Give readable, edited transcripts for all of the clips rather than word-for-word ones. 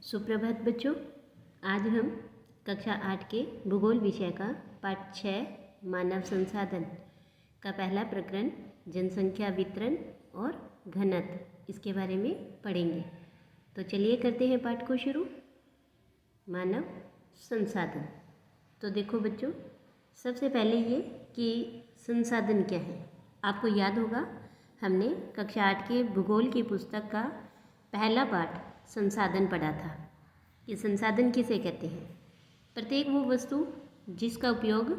सुप्रभात बच्चों। आज हम कक्षा 8 के भूगोल विषय का पाठ 6 मानव संसाधन का पहला प्रकरण जनसंख्या वितरण और घनत्व इसके बारे में पढ़ेंगे। तो चलिए करते हैं पाठ को शुरू। मानव संसाधन। तो देखो बच्चों, सबसे पहले ये कि संसाधन क्या है। आपको याद होगा हमने कक्षा 8 के भूगोल की पुस्तक का पहला पाठ संसाधन पढ़ा था कि संसाधन किसे कहते हैं। प्रत्येक वो वस्तु जिसका उपयोग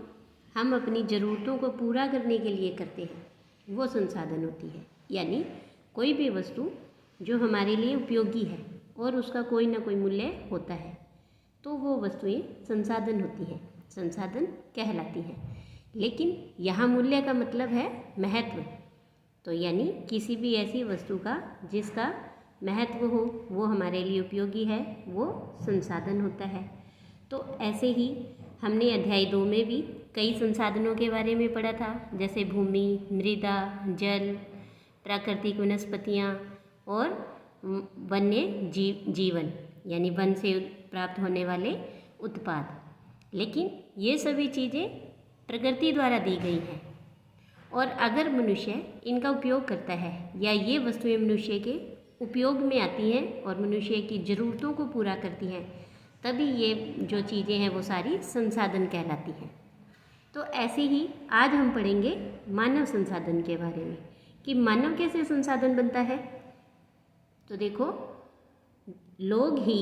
हम अपनी ज़रूरतों को पूरा करने के लिए करते हैं वो संसाधन होती है। यानी कोई भी वस्तु जो हमारे लिए उपयोगी है और उसका कोई ना कोई मूल्य होता है तो वो वस्तुएं संसाधन होती हैं, संसाधन कहलाती हैं। लेकिन यहाँ मूल्य का मतलब है महत्व। तो यानी किसी भी ऐसी वस्तु का जिसका महत्व हो, वो हमारे लिए उपयोगी है, वो संसाधन होता है। तो ऐसे ही हमने अध्याय 2 में भी कई संसाधनों के बारे में पढ़ा था, जैसे भूमि, मृदा, जल, प्राकृतिक वनस्पतियाँ और वन्य जीवन यानी वन से प्राप्त होने वाले उत्पाद। लेकिन ये सभी चीज़ें प्रकृति द्वारा दी गई हैं और अगर मनुष्य इनका उपयोग करता है या ये वस्तुएं मनुष्य के उपयोग में आती हैं और मनुष्य की ज़रूरतों को पूरा करती हैं, तभी ये जो चीज़ें हैं वो सारी संसाधन कहलाती हैं। तो ऐसे ही आज हम पढ़ेंगे मानव संसाधन के बारे में कि मानव कैसे संसाधन बनता है। तो देखो, लोग ही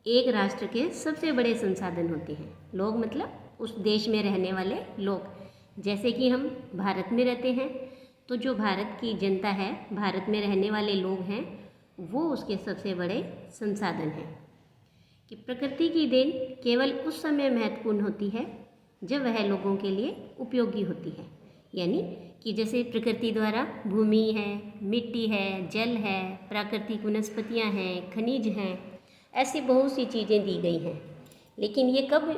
एक राष्ट्र के सबसे बड़े संसाधन होते हैं। लोग मतलब उस देश में रहने वाले लोग। जैसे कि हम भारत में रहते हैं तो जो भारत की जनता है, भारत में रहने वाले लोग हैं, वो उसके सबसे बड़े संसाधन हैं। कि प्रकृति की देन केवल उस समय महत्वपूर्ण होती है जब वह लोगों के लिए उपयोगी होती है। यानी कि जैसे प्रकृति द्वारा भूमि है, मिट्टी है, जल है, प्राकृतिक वनस्पतियाँ हैं, खनिज हैं, ऐसी बहुत सी चीज़ें दी गई हैं। लेकिन ये कब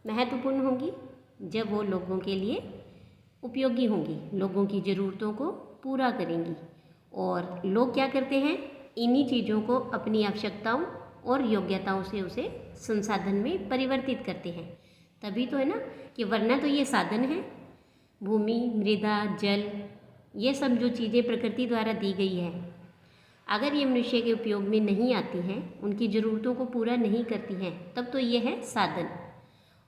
महत्वपूर्ण होंगी? जब वो लोगों के लिए उपयोगी होंगी, लोगों की ज़रूरतों को पूरा करेंगी। और लोग क्या करते हैं, इन्हीं चीज़ों को अपनी आवश्यकताओं और योग्यताओं से उसे संसाधन में परिवर्तित करते हैं। तभी तो है ना, कि वरना तो ये साधन है, भूमि, मृदा, जल, ये सब जो चीज़ें प्रकृति द्वारा दी गई है, अगर ये मनुष्य के उपयोग में नहीं आती हैं, उनकी ज़रूरतों को पूरा नहीं करती हैं, तब तो ये है साधन।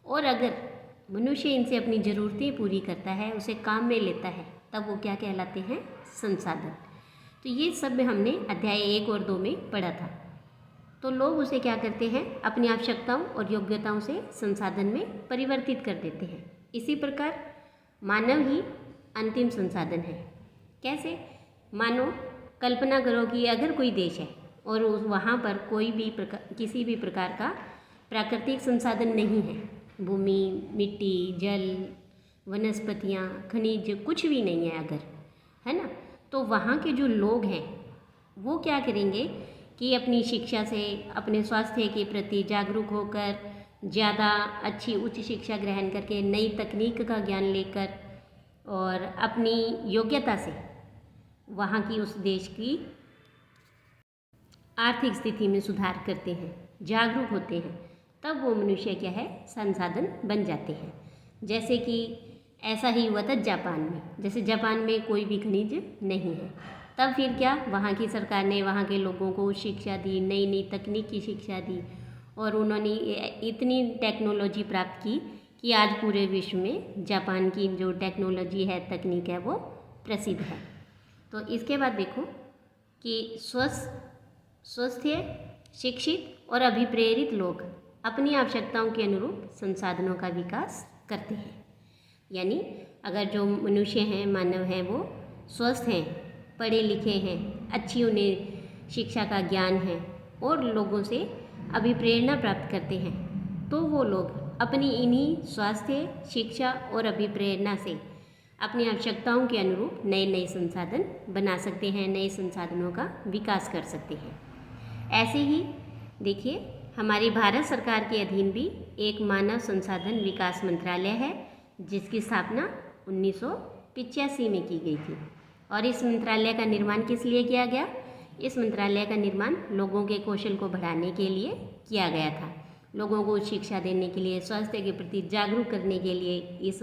और अगर मनुष्य इनसे अपनी ज़रूरतें पूरी करता है, उसे काम में लेता है, तब वो क्या कहलाते हैं? संसाधन। तो ये सब हमने अध्याय 1 और 2 में पढ़ा था। तो लोग उसे क्या करते हैं, अपनी आवश्यकताओं और योग्यताओं से संसाधन में परिवर्तित कर देते हैं। इसी प्रकार मानव ही अंतिम संसाधन है। कैसे? मानो कल्पना करो कि अगर कोई देश है और वहाँ पर किसी भी प्रकार का प्राकृतिक संसाधन नहीं है, भूमि, मिट्टी, जल, वनस्पतियाँ, खनिज कुछ भी नहीं है अगर, है ना, तो वहाँ के जो लोग हैं वो क्या करेंगे कि अपनी शिक्षा से, अपने स्वास्थ्य के प्रति जागरूक होकर, ज़्यादा अच्छी उच्च शिक्षा ग्रहण करके, नई तकनीक का ज्ञान लेकर और अपनी योग्यता से वहाँ की उस देश की आर्थिक स्थिति में सुधार करते हैं, जागरूक होते हैं, तब वो मनुष्य क्या है, संसाधन बन जाते हैं। जैसे कि ऐसा ही हुआ था जापान में। जैसे जापान में कोई भी खनिज नहीं है, तब फिर क्या, वहाँ की सरकार ने वहाँ के लोगों को शिक्षा दी, नई नई तकनीक की शिक्षा दी और उन्होंने इतनी टेक्नोलॉजी प्राप्त की कि आज पूरे विश्व में जापान की जो टेक्नोलॉजी है, तकनीक है, वो प्रसिद्ध है। तो इसके बाद देखो कि स्वस्थ, शिक्षित और अभिप्रेरित लोग अपनी आवश्यकताओं के अनुरूप संसाधनों का विकास करते हैं। यानी अगर जो मनुष्य हैं, मानव हैं, वो स्वस्थ हैं, पढ़े लिखे हैं, अच्छी उन्हें शिक्षा का ज्ञान है और लोगों से अभिप्रेरणा प्राप्त करते हैं, तो वो लोग अपनी इन्हीं स्वास्थ्य, शिक्षा और अभिप्रेरणा से अपनी आवश्यकताओं के अनुरूप नए नए संसाधन बना सकते हैं, नए संसाधनों का विकास कर सकते हैं। ऐसे ही देखिए, हमारी भारत सरकार के अधीन भी एक मानव संसाधन विकास मंत्रालय है, जिसकी स्थापना 1985 में की गई थी। और इस मंत्रालय का निर्माण किस लिए किया गया? इस मंत्रालय का निर्माण लोगों के कौशल को बढ़ाने के लिए किया गया था। लोगों को शिक्षा देने के लिए, स्वास्थ्य के प्रति जागरूक करने के लिए इस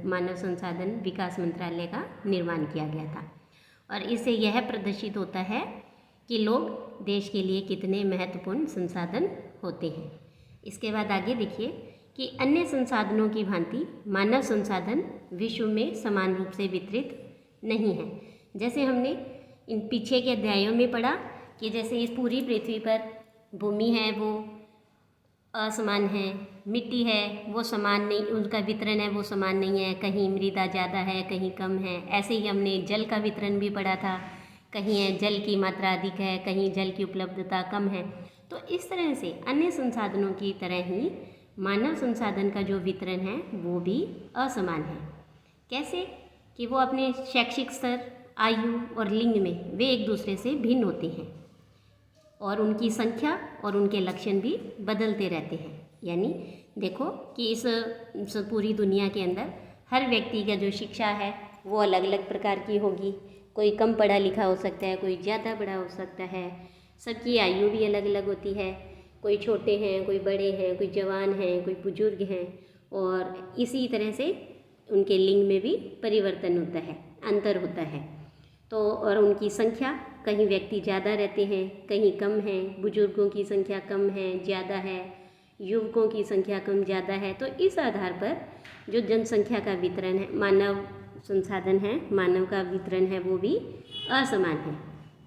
मानव संसाधन विकास मंत्रालय का निर्माण किया गया था। और इससे यह प्रदर्शित होता है कि लोग देश के लिए कितने महत्वपूर्ण संसाधन होते हैं। इसके बाद आगे देखिए कि अन्य संसाधनों की भांति मानव संसाधन विश्व में समान रूप से वितरित नहीं है। जैसे हमने इन पीछे के अध्यायों में पढ़ा कि जैसे इस पूरी पृथ्वी पर भूमि है वो असमान है, मिट्टी है वो समान नहीं, उनका वितरण है वो समान नहीं है, कहीं मृदा ज़्यादा है कहीं कम है। ऐसे ही हमने जल का वितरण भी पढ़ा था, कहीं है जल की मात्रा अधिक है, कहीं जल की उपलब्धता कम है। तो इस तरह से अन्य संसाधनों की तरह ही मानव संसाधन का जो वितरण है वो भी असमान है। कैसे कि वो अपने शैक्षिक स्तर, आयु और लिंग में वे एक दूसरे से भिन्न होते हैं और उनकी संख्या और उनके लक्षण भी बदलते रहते हैं। यानी देखो कि इस पूरी दुनिया के अंदर हर व्यक्ति का जो शिक्षा है वो अलग अलग प्रकार की होगी। कोई कम पढ़ा लिखा हो सकता है, कोई ज़्यादा पढ़ा हो सकता है, सबकी आयु भी अलग अलग होती है, कोई छोटे हैं, कोई बड़े हैं, कोई जवान हैं, कोई बुजुर्ग हैं, और इसी तरह से उनके लिंग में भी परिवर्तन होता है, अंतर होता है। तो और उनकी संख्या, कहीं व्यक्ति ज़्यादा रहते हैं कहीं कम है, बुजुर्गों की संख्या कम है ज़्यादा है, युवकों की संख्या कम ज़्यादा है। तो इस आधार पर जो जनसंख्या का वितरण है, मानव संसाधन है, मानव का वितरण है वो भी असमान है।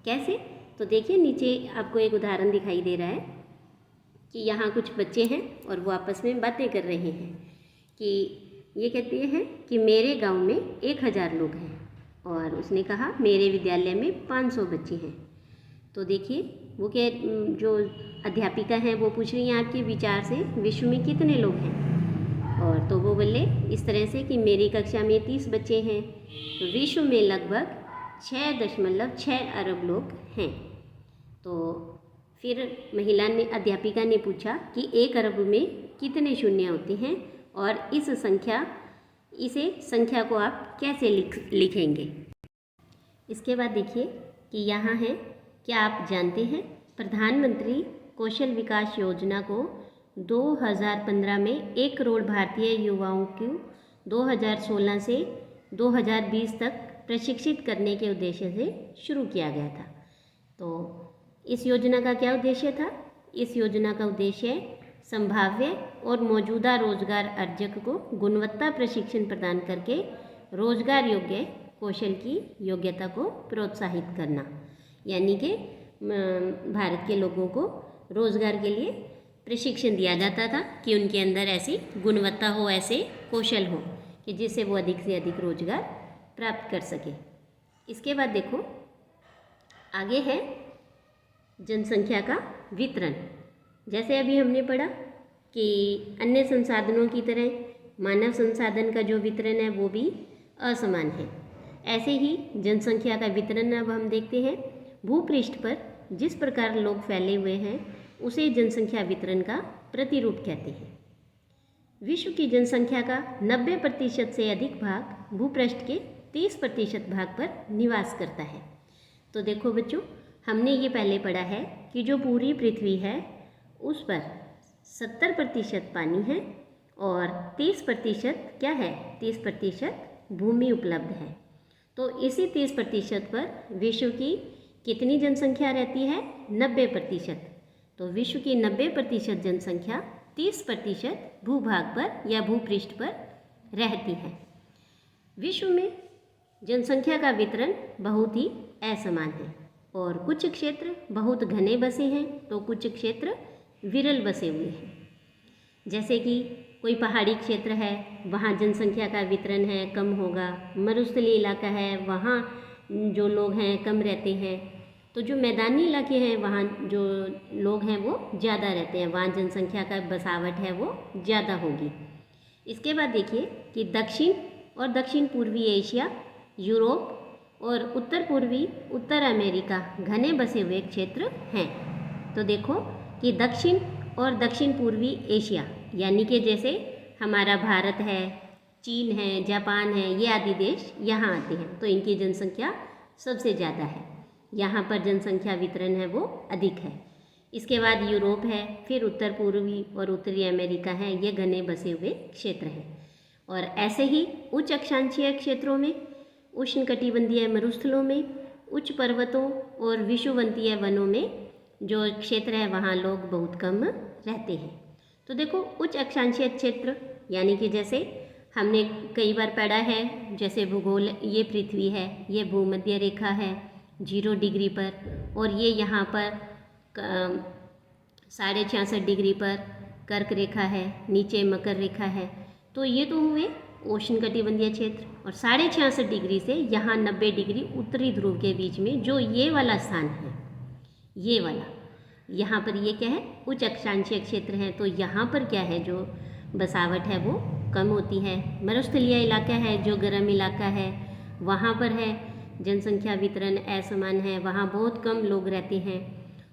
कैसे? तो देखिए नीचे आपको एक उदाहरण दिखाई दे रहा है कि यहाँ कुछ बच्चे हैं और वो आपस में बातें कर रहे हैं कि ये कहते हैं कि मेरे गांव में 1000 लोग हैं, और उसने कहा मेरे विद्यालय में 500 बच्चे हैं। तो देखिए वो जो अध्यापिका हैं वो पूछ रही हैं आपके विचार से विश्व में कितने लोग हैं, और तो वो बोले इस तरह से कि मेरी कक्षा में 30 बच्चे हैं, तो विश्व में लगभग 6.6 अरब लोग हैं। तो फिर अध्यापिका ने पूछा कि 1 अरब में कितने शून्य होते हैं, और इस संख्या को आप कैसे लिखेंगे। इसके बाद देखिए कि यहाँ है, क्या आप जानते हैं प्रधानमंत्री कौशल विकास योजना को 2015 में 1 करोड़ भारतीय युवाओं को 2016 से 2020 तक प्रशिक्षित करने के उद्देश्य से शुरू किया गया था। तो इस योजना का क्या उद्देश्य था? इस योजना का उद्देश्य संभाव्य और मौजूदा रोजगार अर्जक को गुणवत्ता प्रशिक्षण प्रदान करके रोजगार योग्य कौशल की योग्यता को प्रोत्साहित करना। यानी कि भारत के लोगों को रोजगार के लिए प्रशिक्षण दिया जाता था कि उनके अंदर ऐसी गुणवत्ता हो, ऐसे कौशल हो कि जिससे वो अधिक से अधिक रोजगार प्राप्त कर सके। इसके बाद देखो आगे है जनसंख्या का वितरण। जैसे अभी हमने पढ़ा कि अन्य संसाधनों की तरह मानव संसाधन का जो वितरण है वो भी असमान है, ऐसे ही जनसंख्या का वितरण अब हम देखते हैं। भूपृष्ठ पर जिस प्रकार लोग फैले हुए हैं उसे जनसंख्या वितरण का प्रतिरूप कहते हैं। विश्व की जनसंख्या का 90% से अधिक भाग भूपृष्ठ के 30% भाग पर निवास करता है। तो देखो बच्चों, हमने ये पहले पढ़ा है कि जो पूरी पृथ्वी है उस पर 70% पानी है और 30% क्या है? 30% भूमि उपलब्ध है। तो इसी 30% पर विश्व की कितनी जनसंख्या रहती है? 90%। तो विश्व की 90% जनसंख्या 30% भूभाग पर या भूपृष्ठ पर रहती है। विश्व में जनसंख्या का वितरण बहुत ही असमान है, और कुछ क्षेत्र बहुत घने बसे हैं तो कुछ क्षेत्र विरल बसे हुए हैं। जैसे कि कोई पहाड़ी क्षेत्र है वहाँ जनसंख्या का वितरण है कम होगा, मरुस्थलीय इलाका है वहाँ जो लोग हैं कम रहते हैं, तो जो मैदानी इलाके हैं वहाँ जो लोग हैं वो ज़्यादा रहते हैं, वहाँ जनसंख्या का बसावट है वो ज़्यादा होगी। इसके बाद देखिए कि दक्षिण और दक्षिण पूर्वी एशिया, यूरोप और उत्तर पूर्वी उत्तर अमेरिका घने बसे हुए क्षेत्र हैं। तो देखो कि दक्षिण और दक्षिण पूर्वी एशिया यानी कि जैसे हमारा भारत है, चीन है, जापान है, ये आदि देश यहाँ आते हैं, तो इनकी जनसंख्या सबसे ज़्यादा है। यहाँ पर जनसंख्या वितरण है वो अधिक है। इसके बाद यूरोप है, फिर उत्तर पूर्वी और उत्तरी अमेरिका है, ये घने बसे हुए क्षेत्र हैं। और ऐसे ही उच्च अक्षांशीय क्षेत्रों में, उष्णकटिबंधीय मरुस्थलों में, उच्च पर्वतों और विषुवंतीय वनों में जो क्षेत्र है वहाँ लोग बहुत कम रहते हैं। तो देखो उच्च अक्षांशीय क्षेत्र यानी कि जैसे हमने कई बार पढ़ा है, जैसे भूगोल, ये पृथ्वी है, ये भूमध्य रेखा है 0 डिग्री पर, और ये यहाँ पर 66.5 डिग्री पर कर्क रेखा है, नीचे मकर रेखा है। तो ये तो हुए उष्णकटिबंधीय क्षेत्र। और 66.5 डिग्री से यहाँ 90 डिग्री उत्तरी ध्रुव के बीच में जो ये वाला स्थान है, ये वाला, यहाँ पर ये क्या है, उच्च अक्षांशीय क्षेत्र है। तो यहाँ पर क्या है, जो बसावट है वो कम होती है। मरुस्थलीय इलाका है, जो गर्म इलाका है, वहाँ पर है जनसंख्या वितरण असमान है, वहाँ बहुत कम लोग रहते हैं।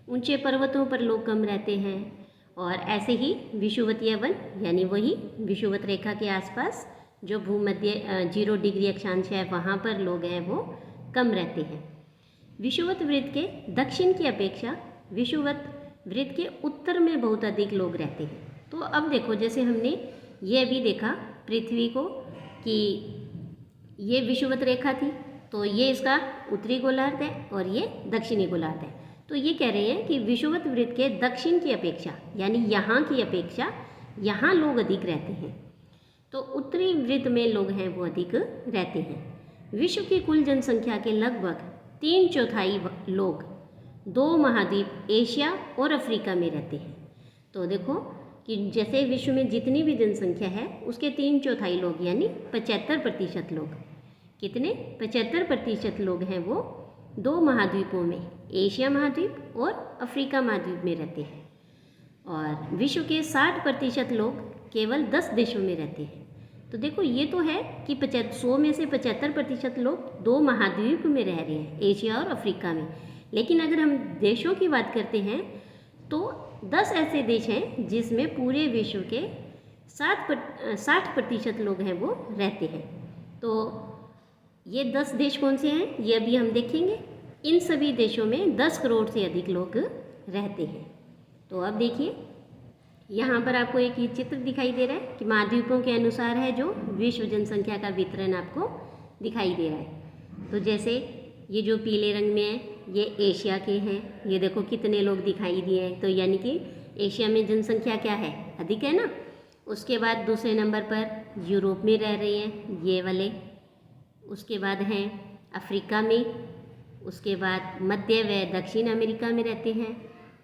ऊंचे पर्वतों पर लोग कम रहते हैं। और ऐसे ही विषुवतीय वन यानी वही विषुवत रेखा के आसपास जो भूमध्य 0 डिग्री अक्षांश है, वहाँ पर लोग हैं वो कम रहते हैं। विषुवत वृत्त के दक्षिण की अपेक्षा विषुवत वृत्त के उत्तर में बहुत अधिक लोग रहते हैं। तो अब देखो, जैसे हमने ये भी देखा पृथ्वी को कि ये विषुवत रेखा थी, तो ये इसका उत्तरी गोलार्ध है और ये दक्षिणी गोलार्ध है। तो ये कह रहे हैं कि विषुवत वृत्त के दक्षिण की अपेक्षा यानी यहाँ की अपेक्षा यहाँ लोग अधिक रहते हैं। तो उत्तरी वृत्त में लोग हैं वो अधिक रहते हैं। विश्व की कुल जनसंख्या के लगभग 3/4 लोग 2 महाद्वीप एशिया और अफ्रीका में रहते हैं। तो देखो कि जैसे विश्व में जितनी भी जनसंख्या है उसके 3/4 लोग यानी 75% लोग, कितने 75% लोग हैं वो 2 महाद्वीपों में, एशिया महाद्वीप और अफ्रीका महाद्वीप में रहते हैं। और विश्व के 60% लोग केवल 10 देशों में रहते हैं। तो देखो ये तो है कि 100 में से 75% लोग 2 महाद्वीप में रह रहे हैं, एशिया और अफ्रीका में। लेकिन अगर हम देशों की बात करते हैं तो 10 ऐसे देश हैं जिसमें पूरे विश्व के 60% लोग हैं वो रहते हैं। तो ये 10 देश कौन से हैं ये अभी हम देखेंगे। इन सभी देशों में 10 करोड़ से अधिक लोग रहते हैं। तो अब देखिए यहाँ पर आपको एक ये चित्र दिखाई दे रहा है कि महाद्वीपों के अनुसार है जो विश्व जनसंख्या का वितरण आपको दिखाई दे रहा है। तो जैसे ये जो पीले रंग में है ये एशिया के हैं, ये देखो कितने लोग दिखाई दिए हैं। तो यानी कि एशिया में जनसंख्या क्या है, अधिक है ना। उसके बाद दूसरे नंबर पर यूरोप में रह रहे हैं ये वाले, उसके बाद हैं अफ्रीका में, उसके बाद मध्य व दक्षिण अमेरिका में रहते हैं,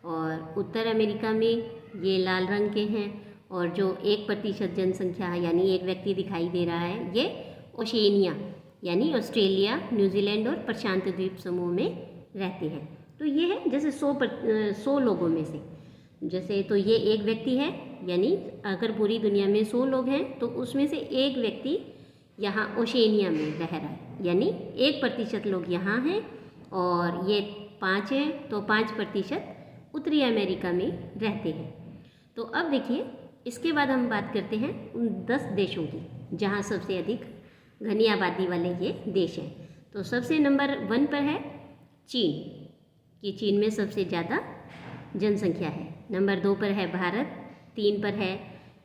और उत्तर अमेरिका में ये लाल रंग के हैं। और जो 1% जनसंख्या यानी एक व्यक्ति दिखाई दे रहा है ये ओशिनिया यानी ऑस्ट्रेलिया, न्यूजीलैंड और प्रशांत द्वीप समूह में रहते हैं। तो ये है जैसे 100 लोगों में से, जैसे तो ये एक व्यक्ति है, यानी अगर पूरी दुनिया में 100 लोग हैं तो उसमें से एक व्यक्ति यहाँ ओशिनिया में रह रहा है, यानी 1% लोग यहाँ हैं और ये 5 हैं तो 5% उत्तरी अमेरिका में रहते हैं। तो अब देखिए इसके बाद हम बात करते हैं उन 10 देशों की जहाँ सबसे अधिक घनी आबादी वाले ये देश हैं। तो सबसे नंबर 1 पर है चीन, कि चीन में सबसे ज़्यादा जनसंख्या है। नंबर 2 पर है भारत, 3 पर है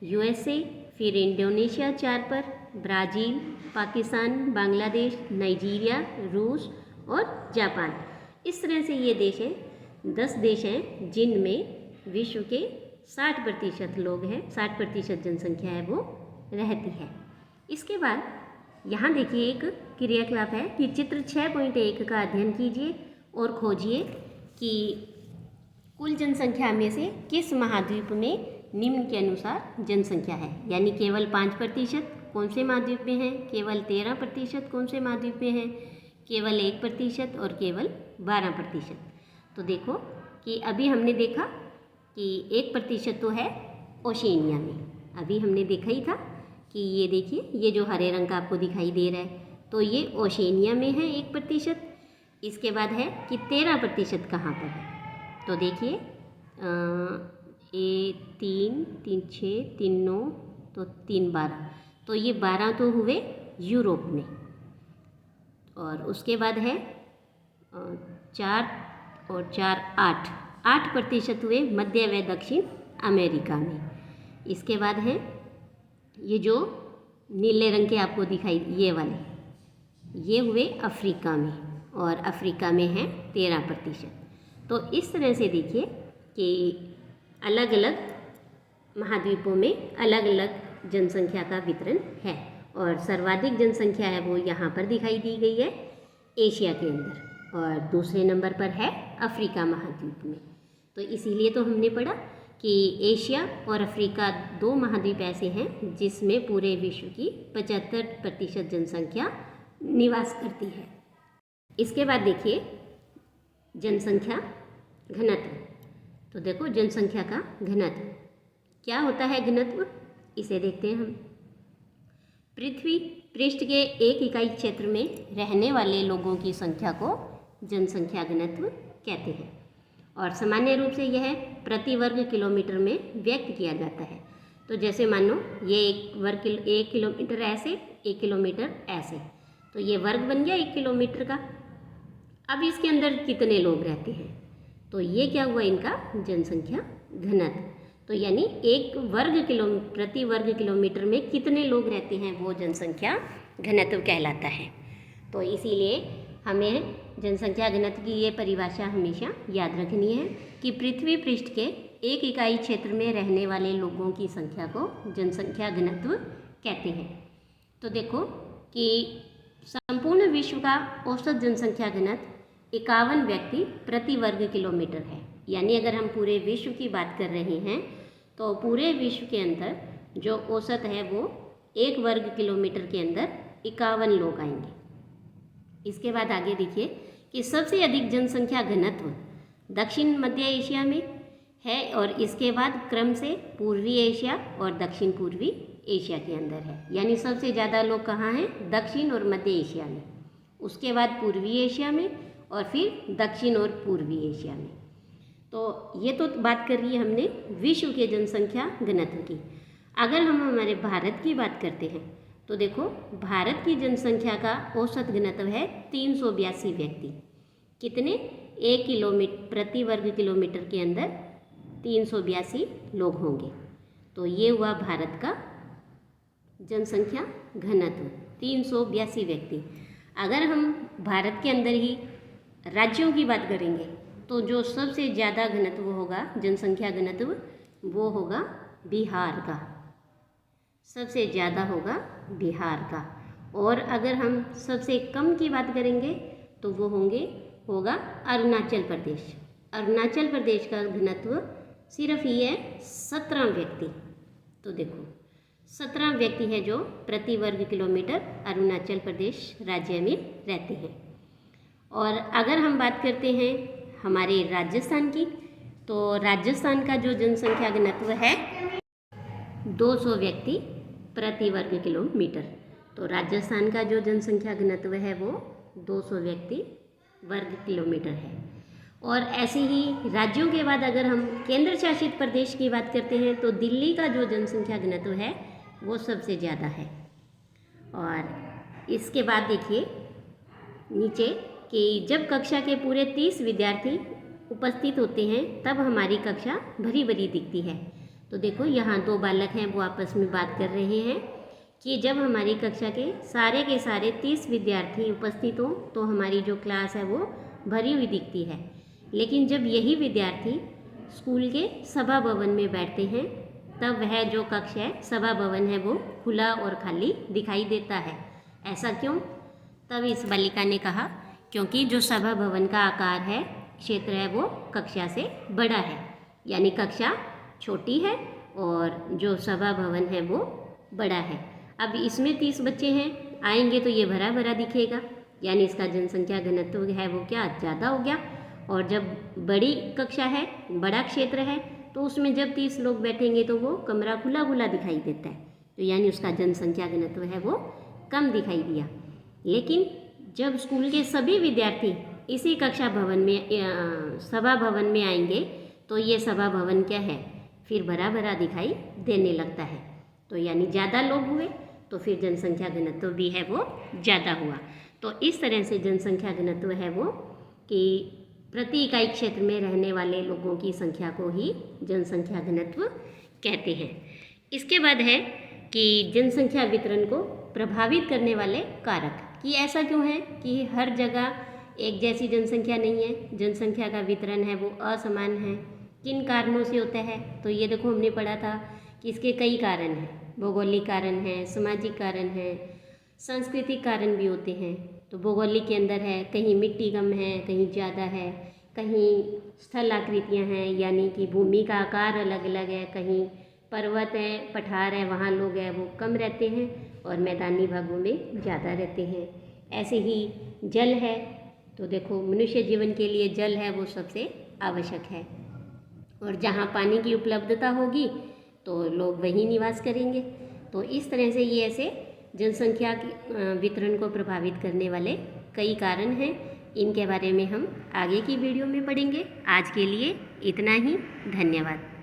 यूएसए, फिर इंडोनेशिया 4 पर, ब्राज़ील, पाकिस्तान, बांग्लादेश, नाइजीरिया, रूस और जापान। इस तरह से ये देश हैं, 10 देश हैं जिनमें विश्व के 60% लोग हैं, 60% जनसंख्या है वो रहती है। इसके बाद यहाँ देखिए एक क्रियाकलाप है कि चित्र 6.1 का अध्ययन कीजिए और खोजिए कि कुल जनसंख्या में से किस महाद्वीप में निम्न के अनुसार जनसंख्या है। यानी केवल 5% कौन से महाद्वीप में है, केवल 13% कौन से महाद्वीप में है, केवल 1% और केवल 12%। तो देखो कि अभी हमने देखा कि 1% तो है ओशिनिया में, अभी हमने देखा ही था कि ये देखिए ये जो हरे रंग का आपको दिखाई दे रहा है तो ये ओशिनिया में है 1%। इसके बाद है कि 13% कहाँ पर है। तो देखिए 3, 3, 6, 3, 9 तो 3, 12, तो ये 12 तो हुए यूरोप में। और उसके बाद है 4 और 4 8, 8% हुए मध्य व दक्षिण अमेरिका में। इसके बाद है ये जो नीले रंग के आपको दिखाई ये वाले, ये हुए अफ्रीका में, और अफ्रीका में है 13%। तो इस तरह से देखिए कि अलग अलग महाद्वीपों में अलग अलग जनसंख्या का वितरण है, और सर्वाधिक जनसंख्या है वो यहाँ पर दिखाई दी गई है एशिया के अंदर, और दूसरे नंबर पर है अफ्रीका महाद्वीप में। तो इसीलिए तो हमने पढ़ा कि एशिया और अफ्रीका 2 महाद्वीप ऐसे हैं जिसमें पूरे विश्व की 75% जनसंख्या निवास करती है। इसके बाद देखिए जनसंख्या घनत्व। तो देखो जनसंख्या का घनत्व क्या होता है, घनत्व इसे देखते हैं हम। पृथ्वी पृष्ठ के 1 इकाई क्षेत्र में रहने वाले लोगों की संख्या को जनसंख्या घनत्व कहते हैं, और सामान्य रूप से यह प्रति वर्ग किलोमीटर में व्यक्त किया जाता है। तो जैसे मान लो ये 1 किलोमीटर ऐसे, 1 किलोमीटर ऐसे, तो ये वर्ग बन गया 1 किलोमीटर का। अब इसके अंदर कितने लोग रहते हैं, तो ये क्या हुआ इनका जनसंख्या घनत्व। तो यानी प्रति वर्ग किलोमीटर में कितने लोग रहते हैं वो जनसंख्या घनत्व कहलाता है। तो इसीलिए हमें जनसंख्या घनत्व की ये परिभाषा हमेशा याद रखनी है कि पृथ्वी पृष्ठ के 1 इकाई क्षेत्र में रहने वाले लोगों की संख्या को जनसंख्या घनत्व कहते हैं। तो देखो कि संपूर्ण विश्व का औसत जनसंख्या घनत्व 51 व्यक्ति प्रति वर्ग किलोमीटर है। यानी अगर हम पूरे विश्व की बात कर रहे हैं तो पूरे विश्व के अंदर जो औसत है वो 1 वर्ग किलोमीटर के अंदर 51 लोग आएंगे। इसके बाद आगे देखिए कि सबसे अधिक जनसंख्या घनत्व दक्षिण मध्य एशिया में है, और इसके बाद क्रम से पूर्वी एशिया और दक्षिण पूर्वी एशिया के अंदर है। यानी सबसे ज़्यादा लोग कहाँ हैं, दक्षिण और मध्य एशिया में, उसके बाद पूर्वी एशिया में, और फिर दक्षिण और पूर्वी एशिया में। तो ये तो बात कर रही है हमने विश्व के जनसंख्या घनत्व की। अगर हम हमारे भारत की बात करते हैं तो देखो भारत की जनसंख्या का औसत घनत्व है 382 व्यक्ति। कितने, 1 किलोमीटर प्रति वर्ग किलोमीटर के अंदर 382 लोग होंगे। तो ये हुआ भारत का जनसंख्या घनत्व 382 व्यक्ति। अगर हम भारत के अंदर ही राज्यों की बात करेंगे तो जो सबसे ज़्यादा घनत्व होगा, जनसंख्या घनत्व, वो होगा बिहार का, सबसे ज़्यादा होगा बिहार का। और अगर हम सबसे कम की बात करेंगे तो वो होगा अरुणाचल प्रदेश। अरुणाचल प्रदेश का घनत्व सिर्फ ये है 17 व्यक्ति। तो देखो 17 व्यक्ति है जो प्रति वर्ग किलोमीटर अरुणाचल प्रदेश राज्य में रहते हैं। और अगर हम बात करते हैं हमारे राजस्थान की, तो राजस्थान का जो जनसंख्या घनत्व है 200 व्यक्ति प्रति वर्ग किलोमीटर। तो राजस्थान का जो जनसंख्या घनत्व है वो 200 व्यक्ति वर्ग किलोमीटर है। और ऐसे ही राज्यों के बाद अगर हम केंद्र शासित प्रदेश की बात करते हैं तो दिल्ली का जो जनसंख्या घनत्व है वो सबसे ज़्यादा है। और इसके बाद देखिए नीचे कि जब कक्षा के पूरे 30 विद्यार्थी उपस्थित होते हैं तब हमारी कक्षा भरी भरी दिखती है। तो देखो यहाँ 2 बालक हैं वो आपस में बात कर रहे हैं कि जब हमारी कक्षा के सारे 30 विद्यार्थी उपस्थित हों तो हमारी जो क्लास है वो भरी हुई दिखती है। लेकिन जब यही विद्यार्थी स्कूल के सभा भवन में बैठते हैं तब वह जो कक्ष है, सभा भवन है, वो खुला और खाली दिखाई देता है। ऐसा क्यों? तब इस बालिका ने कहा क्योंकि जो सभा भवन का आकार है, क्षेत्र है, वो कक्षा से बड़ा है। यानी कक्षा छोटी है और जो सभा भवन है वो बड़ा है। अब इसमें 30 बच्चे हैं, आएंगे तो ये भरा भरा दिखेगा, यानी इसका जनसंख्या घनत्व है वो क्या ज़्यादा हो गया। और जब बड़ी कक्षा है, बड़ा क्षेत्र है, तो उसमें जब 30 लोग बैठेंगे तो वो कमरा खुला खुला दिखाई देता है, तो यानी उसका जनसंख्या घनत्व है वो कम दिखाई दिया। लेकिन जब स्कूल के सभी विद्यार्थी इसी कक्षा भवन में सभा भवन में आएंगे तो ये सभा भवन क्या है, फिर भरा भरा दिखाई देने लगता है। तो यानी ज़्यादा लोग हुए तो फिर जनसंख्या घनत्व भी है वो ज़्यादा हुआ। तो इस तरह से जनसंख्या घनत्व है वो कि प्रति इकाई क्षेत्र में रहने वाले लोगों की संख्या को ही जनसंख्या घनत्व कहते हैं। इसके बाद है कि जनसंख्या वितरण को प्रभावित करने वाले कारक, कि ऐसा क्यों है कि हर जगह एक जैसी जनसंख्या नहीं है, जनसंख्या का वितरण है वो असमान है। किन कारणों से होता है? तो ये देखो हमने पढ़ा था कि इसके कई कारण हैं, भौगोलिक कारण हैं, सामाजिक कारण हैं, सांस्कृतिक कारण भी होते हैं। तो भौगोलिक के अंदर है, कहीं मिट्टी कम है, कहीं ज़्यादा है, कहीं स्थल आकृतियाँ हैं यानी कि भूमि का आकार अलग अलग है, कहीं पर्वत है, पठार है, वहाँ लोग हैं वो कम रहते हैं और मैदानी भागों में ज़्यादा रहते हैं। ऐसे ही जल है, तो देखो मनुष्य जीवन के लिए जल है वो सबसे आवश्यक है, और जहाँ पानी की उपलब्धता होगी तो लोग वहीं निवास करेंगे। तो इस तरह से ये ऐसे जनसंख्या की वितरण को प्रभावित करने वाले कई कारण हैं। इनके बारे में हम आगे की वीडियो में पढ़ेंगे। आज के लिए इतना ही, धन्यवाद।